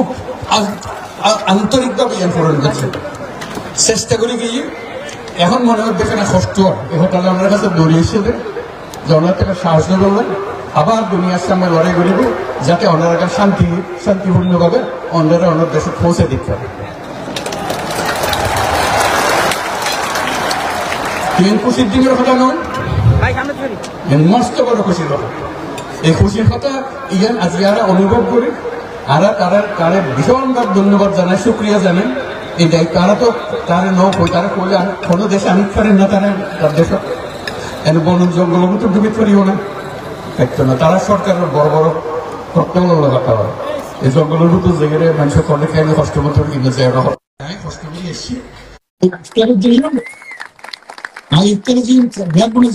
খুব আন্তরিকভাবে পূরণ করছে চেষ্টা করি গিয়ে এখন মনে হয় দেখে না কষ্ট এখন তাহলে আমার কাছে দৌড়িয়ে এসেছে যে ওনার থেকে সাহস করবেন আবার দুনিয়ার সামনে লড়াই করিব যাতে ওনারা শান্তিপূর্ণভাবে অন্যরা অন্য দেশে পৌঁছে দিতে পারে। খুশির দিনের কথা নয়, মস্ত বড় খুশির কথা। এই খুশির কথা ইয়ান আজকে আমরা অনুভব করি আর তারা ভীষণভাবে ধন্যবাদ জানাই, শুক্রিয়া জানাই। এই দায়িত্ব তারা তো তারা তারা করলে কোনো দেশে আমি পারেন না, তারা তার দেশ বন জঙ্গল তো ডুবে করিও না থাকতো না। তারা সরকারের বড় বড় প্রত্যাবল কথা হয় এই জঙ্গলের তো যেখানে মানুষের কলে খাইলে কষ্ট মতো কিনে যায় কষ্ট করে এসছি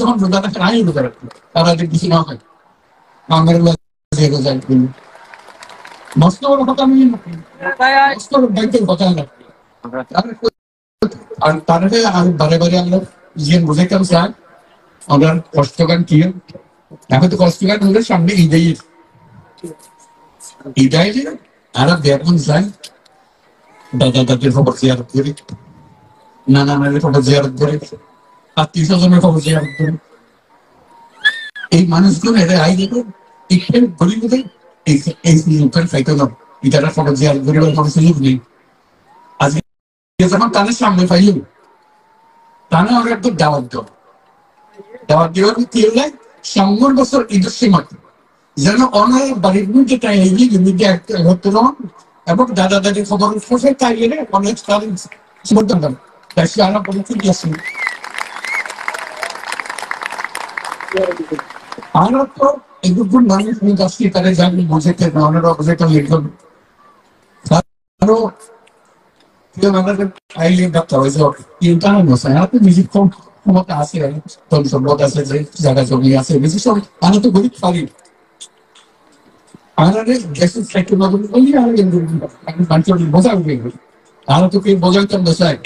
যখন রোজা রাখেন আমি রোজা রাখি তারা কিছু না হয় আমার মস্ত বড় কথা আমি ব্যাংকের কথা না আর তারা আমি বারে বারে আমরা যে বোঝাইতাম স্যার আমরা কষ্টগান কি এখন তো কষ্টগান হলে সামনে ঈদাই আর বেতন যায় দাদা দাদির খবর জিয়ারত করি, নানা নানির খবর জিয়ারত করি, আত্মীয় স্বজনের খবর জিয়ারত করি। এই মানুষগুলো এরা আই দেখো একটু গরিব এই লোকের খাইতো না ইটারা খবর জিয়ারত করিবার কোনো সুযোগ নেই। আজকে যখন তাদের সামনে পাইল তারা আমরা একটু দাওয়াত দেওয়ার কি হলে 100 বছর ঈদের সীমাতে যেন অনার বাড়ির মধ্যে তাই ঘটতে নন এবং দাদা দাদির খবর ফসে তাই এলে অনেক সমর্থন করেন তাই সে আনা পরিস্থিতি আসে। আমরা তো এগুলো মানুষ আসছি তারা জানি বুঝেতে না ওনারা বুঝেতে লিখবেন আরো ক্ষমতা আছে সম্পদ আছে যে জায়গা জমি আছে বিশেষ আমরা তো গরিব পারি আমাদের দেশের সাইকেল বোঝা উঠবে আমরা তো কেউ বোঝাইতাম দেশায়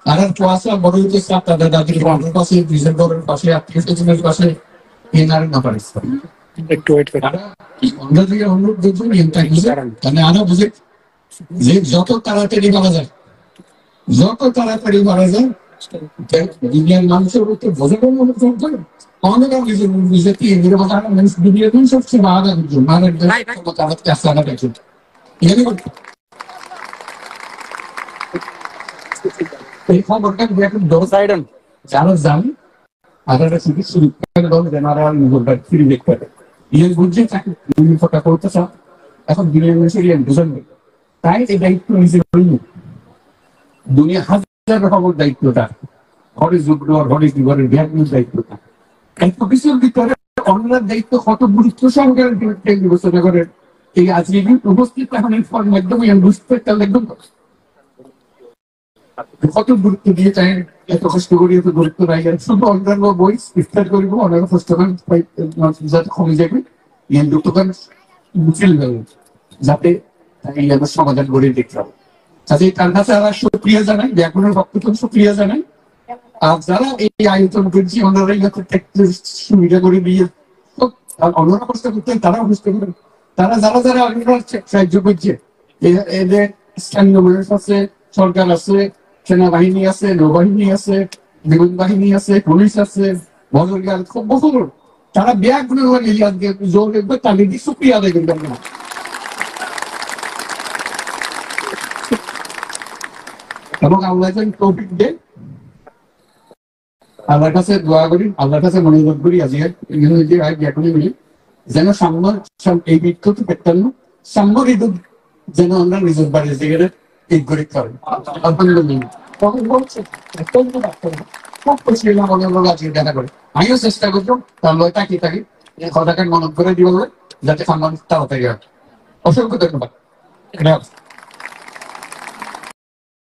আর কুয়াশা বড় হইতে তাদের দাদির ঘরের পাশে ব্রিজের ঘরের পাশে আত্মীয় স্বজনের পাশে এনার না পারে একটু ওয়েট করে আমরা থেকে অনুরোধ দেখুন আমরা বুঝে যে যত তাড়াতাড়ি মারা যায় দুনিয়ার মানুষের বোঝানো অনেক মানুষ দুনিয়ার সবচেয়ে এই খবরটা যারা জান আধারটা শুধু শুরু ফিরে দেখতে পারে ইয়ে বুঝছে তাকে কথা করতে চান এখন দুনিয়ার মানুষের বুঝেন তাই এই দায়িত্ব নিজে দুনিয়া হাজার রকমের দায়িত্বটা ঘরে যুগ্ম ঘরে জীবনের জ্ঞানের দায়িত্বটা এত কিছুর ভিতরে অন্যের দায়িত্ব কত গুরুত্ব সহকারে বিবেচনা করে এই আজকে উপস্থিত এখন এই মাধ্যমে বুঝতে পারতাম একদম কত গুরুত্ব দিয়ে চাই এত কষ্ট করি এত গুরুত্ব নাই শুধু অন্যান্য বই বিস্তার করিব অন্যান্য পুস্তকান যাতে কমে যাবে এই দুটোখান মুছিল যাবে যাতে এই আমার সমাধান করে দেখতে হবে তাতে তার কাছে আমরা সুক্রিয়া জানাই ব্যাকরণের পক্ষ সুক্রিয়া জানাই আর যারা এই আয়োজন করছি ওনারা সুবিধা করে দিয়ে অন্যরা কষ্ট করতেন তারাও কষ্ট করেন তারা যারা যারা সাহায্য করছে এদের স্থানীয় মানুষ আছে সরকার আছে সেনাবাহিনী আছে নৌবাহিনী আছে বিমান বাহিনী আছে পুলিশ আছে বদরগাল খুব বহু তারা ব্যাকরণ জোর দেখবে তাদের দিয়ে সুক্রিয়া আদায় করবেন না এবং আল্লাহ তৌফিক দেন আল্লাহর কাছে দোয়া করি আল্লাহর কাছে মনোযোগ করি আজকে যেন সাম্য এই বৃত্ত তো পেতাম না সাম্য ঋতু যেন আমরা নিজের বাড়ির জায়গাটা এই করে করেন আলহামদুলিল্লাহ তখন বলছে খুব খুশি হলাম অনেক আজকে দেখা করে আমিও চেষ্টা করতাম তাহলে তাকিয়ে থাকি কথাকে মনে করে দিব যাতে সম্মান তাড়াতাড়ি হয় অসংখ্য ধন্যবাদ।